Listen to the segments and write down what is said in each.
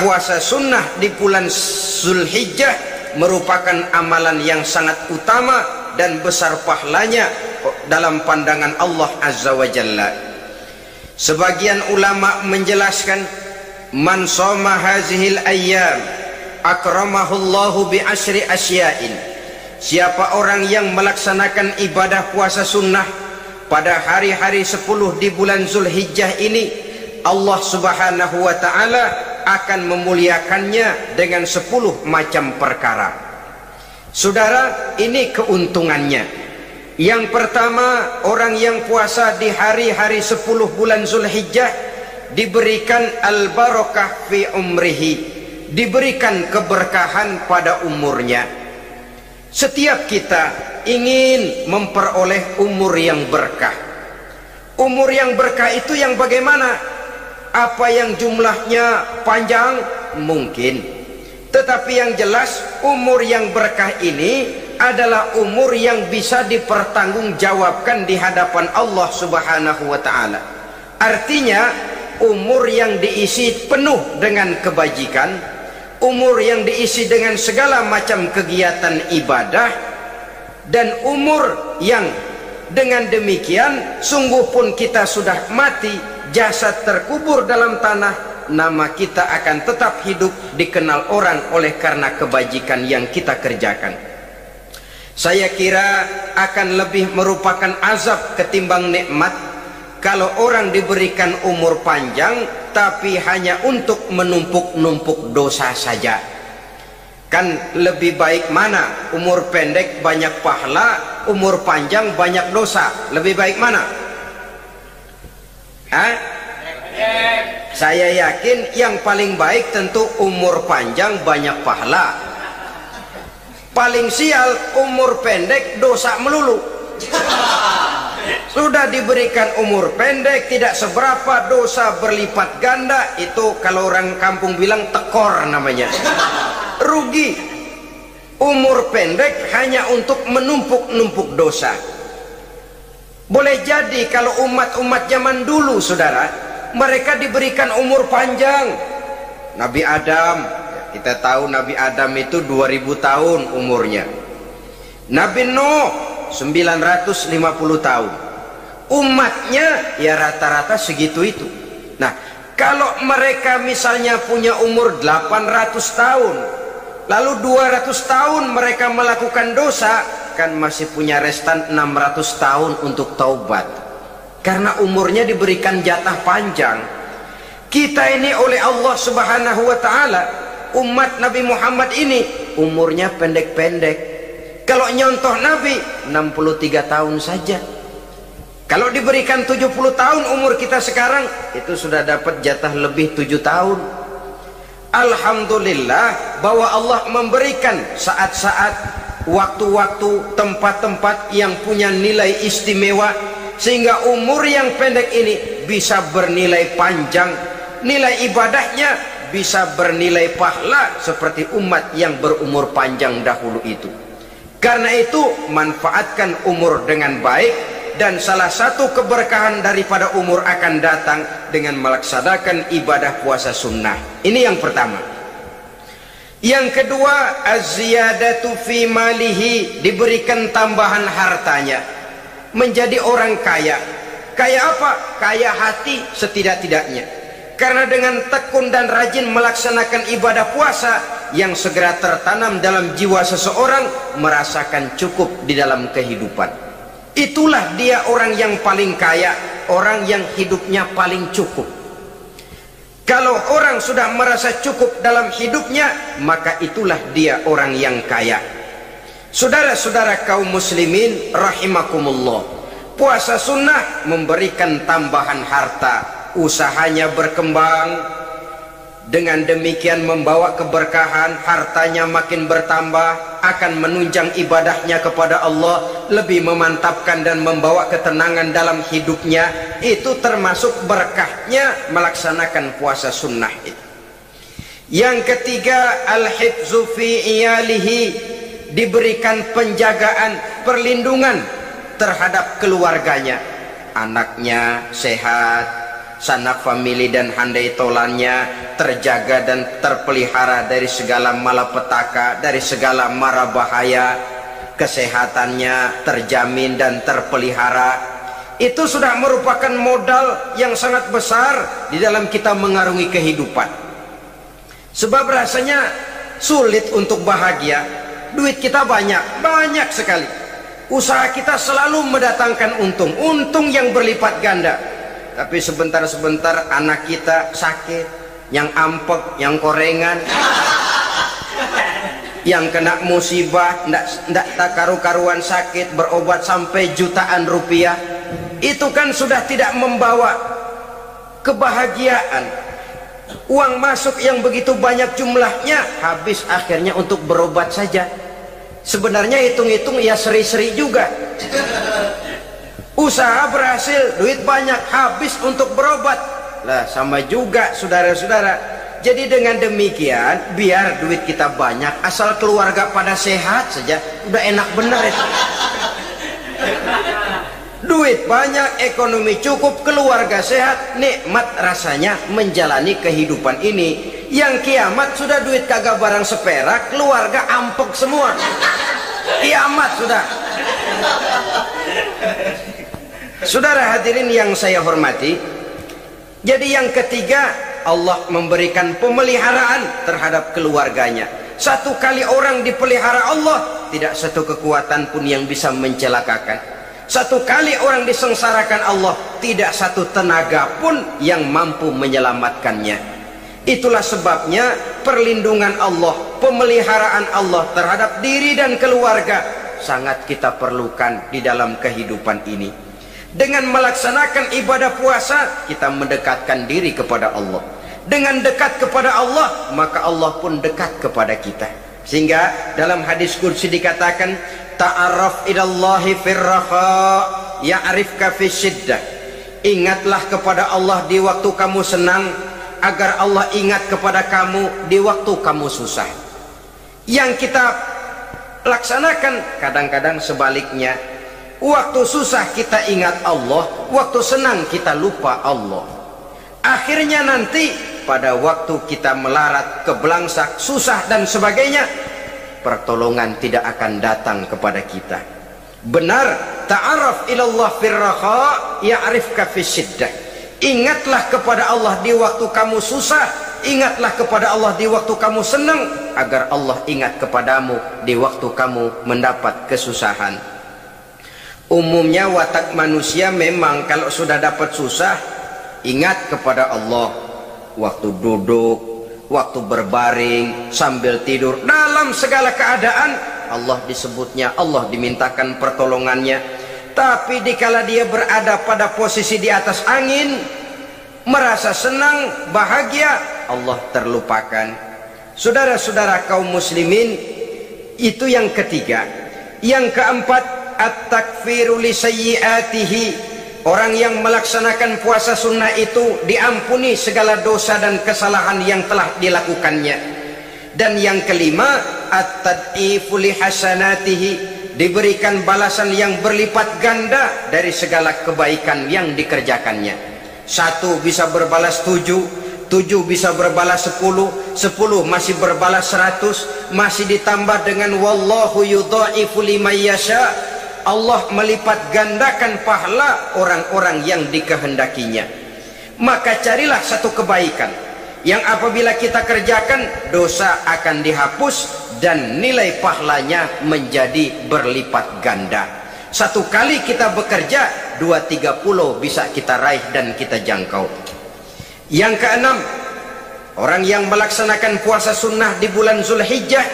puasa sunnah di bulan Zulhijjah merupakan amalan yang sangat utama dan besar pahalanya dalam pandangan Allah Azza wa Jalla. Sebagian ulama menjelaskan, man shoma hazihil ayyam akramahullahu bi asyri asya'in. Siapa orang yang melaksanakan ibadah puasa sunnah pada hari-hari 10 di bulan Zulhijjah ini, Allah Subhanahu wa ta'ala akan memuliakannya dengan 10 macam perkara. Saudara, ini keuntungannya. Yang pertama, orang yang puasa di hari-hari 10 bulan Zulhijjah diberikan al-barakah fi umrihi, diberikan keberkahan pada umurnya. Setiap kita ingin memperoleh umur yang berkah. Umur yang berkah itu yang bagaimana? Apa yang jumlahnya panjang? Mungkin. Tetapi yang jelas umur yang berkah ini adalah umur yang bisa dipertanggungjawabkan di hadapan Allah Subhanahu wa ta'ala. Artinya umur yang diisi penuh dengan kebajikan, umur yang diisi dengan segala macam kegiatan ibadah, dan umur yang dengan demikian sungguh pun kita sudah mati, jasad terkubur dalam tanah, nama kita akan tetap hidup, dikenal orang oleh karena kebajikan yang kita kerjakan. Saya kira akan lebih merupakan azab ketimbang nikmat kalau orang diberikan umur panjang tapi hanya untuk menumpuk-numpuk dosa saja. Kan lebih baik mana? Umur pendek banyak pahala, umur panjang banyak dosa. Lebih baik mana? Hah? Saya yakin yang paling baik tentu umur panjang banyak pahala. Paling sial umur pendek dosa melulu. Sudah diberikan umur pendek tidak seberapa, dosa berlipat ganda. Itu kalau orang kampung bilang tekor namanya. Rugi. Umur pendek hanya untuk menumpuk-numpuk dosa. Boleh jadi kalau umat-umat zaman dulu, saudara, mereka diberikan umur panjang. Nabi Adam, kita tahu Nabi Adam itu 2000 tahun umurnya. Nabi Nuh 950 tahun. Umatnya ya rata-rata segitu itu. Nah, kalau mereka misalnya punya umur 800 tahun, lalu 200 tahun mereka melakukan dosa, kan masih punya restan 600 tahun untuk taubat. Karena umurnya diberikan jatah panjang. Kita ini oleh Allah Subhanahu wa ta'ala, umat Nabi Muhammad ini umurnya pendek-pendek. Kalau nyontoh Nabi 63 tahun saja. Kalau diberikan 70 tahun umur kita sekarang, itu sudah dapat jatah lebih 7 tahun. Alhamdulillah bahwa Allah memberikan saat-saat, waktu-waktu, tempat-tempat yang punya nilai istimewa, sehingga umur yang pendek ini bisa bernilai panjang, nilai ibadahnya bisa bernilai pahala seperti umat yang berumur panjang dahulu itu. Karena itu manfaatkan umur dengan baik, dan salah satu keberkahan daripada umur akan datang dengan melaksanakan ibadah puasa sunnah. Ini yang pertama. Yang kedua, az-ziyadatu fi malihi, diberikan tambahan hartanya, menjadi orang kaya. Kaya apa? Kaya hati setidak-tidaknya. Karena dengan tekun dan rajin melaksanakan ibadah puasa, yang segera tertanam dalam jiwa seseorang merasakan cukup di dalam kehidupan. Itulah dia orang yang paling kaya, orang yang hidupnya paling cukup. Kalau orang sudah merasa cukup dalam hidupnya, maka itulah dia orang yang kaya. Saudara-saudara kaum muslimin rahimakumullah, puasa sunnah memberikan tambahan harta, usahanya berkembang, dengan demikian membawa keberkahan, hartanya makin bertambah, akan menunjang ibadahnya kepada Allah, lebih memantapkan dan membawa ketenangan dalam hidupnya. Itu termasuk berkahnya melaksanakan puasa sunnah itu. Yang ketiga, al-hifzu fi iyalihi, diberikan penjagaan, perlindungan terhadap keluarganya. Anaknya sehat, sanak famili dan handai tolannya terjaga dan terpelihara dari segala malapetaka, dari segala mara bahaya, kesehatannya terjamin dan terpelihara. Itu sudah merupakan modal yang sangat besar di dalam kita mengarungi kehidupan. Sebab rasanya sulit untuk bahagia, duit kita banyak sekali, usaha kita selalu mendatangkan untung yang berlipat ganda. Tapi sebentar-sebentar anak kita sakit, yang ampek, yang korengan, yang kena musibah, ndak tak karu-karuan sakit, berobat sampai jutaan rupiah. Itu kan sudah tidak membawa kebahagiaan. Uang masuk yang begitu banyak jumlahnya, habis akhirnya untuk berobat saja. Sebenarnya hitung-hitung ya seri-seri juga. Usaha berhasil, duit banyak, habis untuk berobat. Lah sama juga saudara-saudara. Jadi dengan demikian, biar duit kita banyak, asal keluarga pada sehat saja, udah enak bener itu. Duit banyak, ekonomi cukup, keluarga sehat, nikmat rasanya menjalani kehidupan ini. Yang kiamat sudah duit kagak barang seperak, keluarga ampek semua. Kiamat sudah. Saudara hadirin yang saya hormati, jadi yang ketiga, Allah memberikan pemeliharaan terhadap keluarganya. Satu kali orang dipelihara Allah, tidak satu kekuatan pun yang bisa mencelakakan. Satu kali orang disengsarakan Allah, tidak satu tenaga pun yang mampu menyelamatkannya. Itulah sebabnya perlindungan Allah, pemeliharaan Allah terhadap diri dan keluarga sangat kita perlukan di dalam kehidupan ini. Dengan melaksanakan ibadah puasa, kita mendekatkan diri kepada Allah. Dengan dekat kepada Allah, maka Allah pun dekat kepada kita. Sehingga dalam hadis qudsi dikatakan, ta'arraf ilallahi firraha ya'rifka fisyiddah. Ingatlah kepada Allah di waktu kamu senang, agar Allah ingat kepada kamu di waktu kamu susah. Yang kita laksanakan kadang-kadang sebaliknya. Waktu susah kita ingat Allah, waktu senang kita lupa Allah. Akhirnya nanti pada waktu kita melarat, kebelangsak, susah dan sebagainya, pertolongan tidak akan datang kepada kita. Benar, ta'arraf ilallah firraha ya'rifka fisyiddah. Ingatlah kepada Allah di waktu kamu susah, ingatlah kepada Allah di waktu kamu senang, agar Allah ingat kepadamu di waktu kamu mendapat kesusahan. Umumnya watak manusia memang kalau sudah dapat susah, ingat kepada Allah. Waktu duduk, waktu berbaring, sambil tidur, dalam segala keadaan Allah disebutnya, Allah dimintakan pertolongannya. Tapi dikala dia berada pada posisi di atas angin, merasa senang, bahagia, Allah terlupakan. Saudara-saudara kaum muslimin, itu yang ketiga. Yang keempat, at-takfiru li sayyiatihi. Orang yang melaksanakan puasa sunnah itu diampuni segala dosa dan kesalahan yang telah dilakukannya. Dan yang kelima, at-tad'ifu li hasanatihi. Diberikan balasan yang berlipat ganda dari segala kebaikan yang dikerjakannya. 1 bisa berbalas 7, 7 bisa berbalas 10, 10 masih berbalas 100, masih ditambah dengan wallahu yudha'ifu liman yasha. Allah melipat gandakan pahala orang-orang yang dikehendakinya. Maka carilah satu kebaikan yang apabila kita kerjakan, dosa akan dihapus dan nilai pahalanya menjadi berlipat ganda. 1 kali kita bekerja, 2-3 pulau bisa kita raih dan kita jangkau. Yang keenam, orang yang melaksanakan puasa sunnah di bulan Zulhijjah,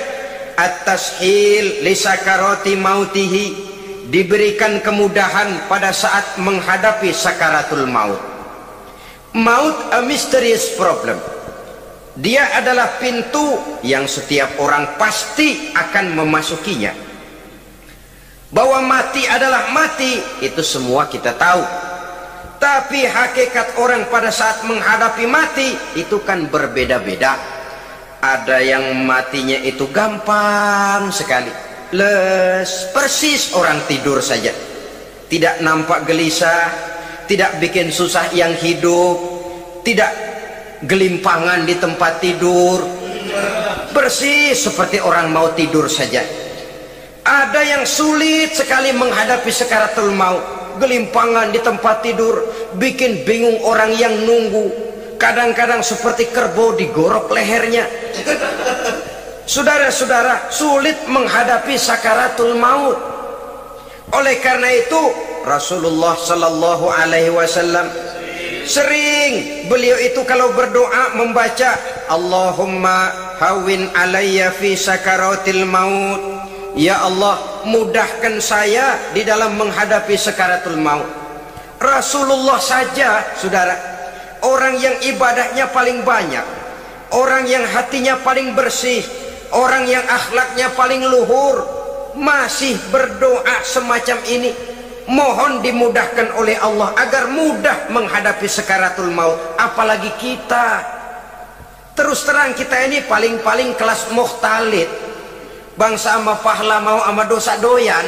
at-tashil li sakarati mautihi. Diberikan kemudahan pada saat menghadapi sakaratul maut. Maut a mysterious problem. Dia adalah pintu yang setiap orang pasti akan memasukinya. Bahwa mati adalah mati, itu semua kita tahu. Tapi hakikat orang pada saat menghadapi mati itu kan berbeda-beda. Ada yang matinya itu gampang sekali, persis orang tidur saja, tidak nampak gelisah, tidak bikin susah yang hidup, tidak gelimpangan di tempat tidur, bersih seperti orang mau tidur saja. Ada yang sulit sekali menghadapi sakaratul maut, gelimpangan di tempat tidur, bikin bingung orang yang nunggu. Kadang-kadang seperti kerbau digorok lehernya. Saudara-saudara, sulit menghadapi sakaratul maut. Oleh karena itu Rasulullah sallallahu alaihi wasallam sering beliau itu kalau berdoa membaca Allahumma hawin alayya fi sakaratil maut. Ya Allah, mudahkan saya di dalam menghadapi sakaratul maut. Rasulullah saja, saudara, orang yang ibadahnya paling banyak, orang yang hatinya paling bersih, orang yang akhlaknya paling luhur, masih berdoa semacam ini. Mohon dimudahkan oleh Allah agar mudah menghadapi sakaratul maut. Apalagi kita, terus terang kita ini paling-paling kelas mukhtalid, bangsa sama pahala mau sama dosa doyan.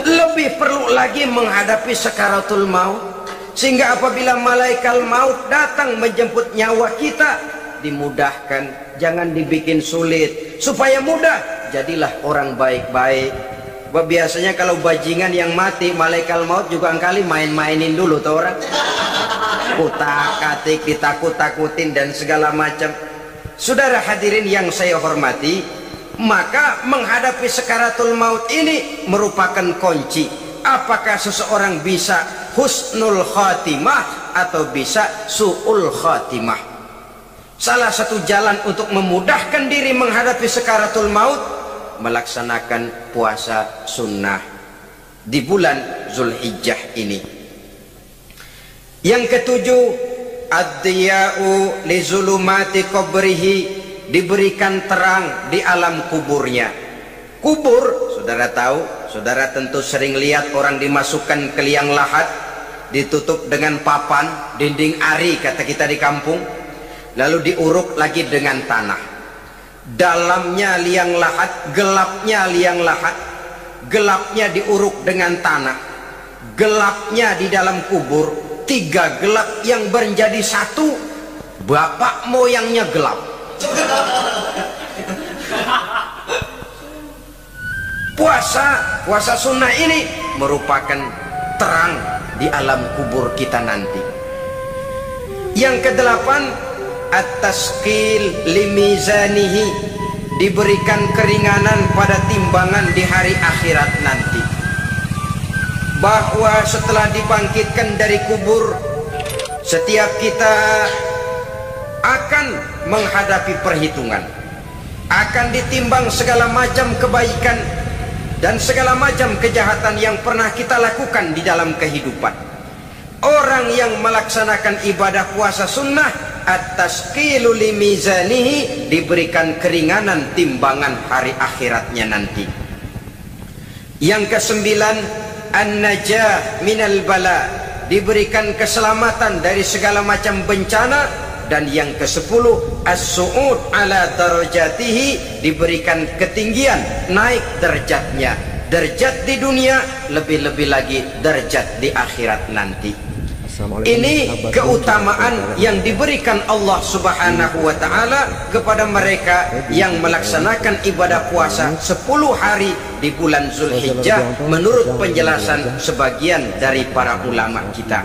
Lebih perlu lagi menghadapi sakaratul maut, sehingga apabila malaikat maut datang menjemput nyawa kita, dimudahkan, jangan dibikin sulit, supaya mudah. Jadilah orang baik-baik. Biasanya kalau bajingan yang mati, malaikat maut juga kali main-mainin dulu tuh orang, kutak-katik, ditakut-takutin dan segala macam. Saudara hadirin yang saya hormati, maka menghadapi sakaratul maut ini merupakan kunci. Apakah seseorang bisa husnul khatimah atau bisa su'ul khatimah? Salah satu jalan untuk memudahkan diri menghadapi sakaratul maut, melaksanakan puasa sunnah di bulan Zulhijjah ini. Yang ketujuh, ad-diya'u li zulumati qabrihi, diberikan terang di alam kuburnya. Kubur, saudara tahu, saudara tentu sering lihat orang dimasukkan ke liang lahat, ditutup dengan papan, dinding ari kata kita di kampung, lalu diuruk lagi dengan tanah. Dalamnya liang lahat, gelapnya liang lahat, gelapnya diuruk dengan tanah, gelapnya di dalam kubur, tiga gelap yang menjadi satu, bapak moyangnya gelap. Puasa sunnah ini merupakan terang di alam kubur kita nanti. Yang kedelapan, at-tasqil limizanihi, diberikan keringanan pada timbangan di hari akhirat nanti. Bahwa setelah dibangkitkan dari kubur, setiap kita akan menghadapi perhitungan, akan ditimbang segala macam kebaikan dan segala macam kejahatan yang pernah kita lakukan di dalam kehidupan. Orang yang melaksanakan ibadah puasa sunnah, at-tasqilu limizanihi, diberikan keringanan timbangan hari akhiratnya nanti. Yang kesembilan, an-najah minal bala, diberikan keselamatan dari segala macam bencana. Dan yang ke-10, as-su'ud ala darajatihi, diberikan ketinggian, naik derajatnya, derajat di dunia, lebih-lebih lagi derajat di akhirat nanti. Ini keutamaan yang diberikan Allah Subhanahu wa ta'ala kepada mereka yang melaksanakan ibadah puasa 10 hari di bulan Zulhijjah menurut penjelasan sebagian dari para ulama kita.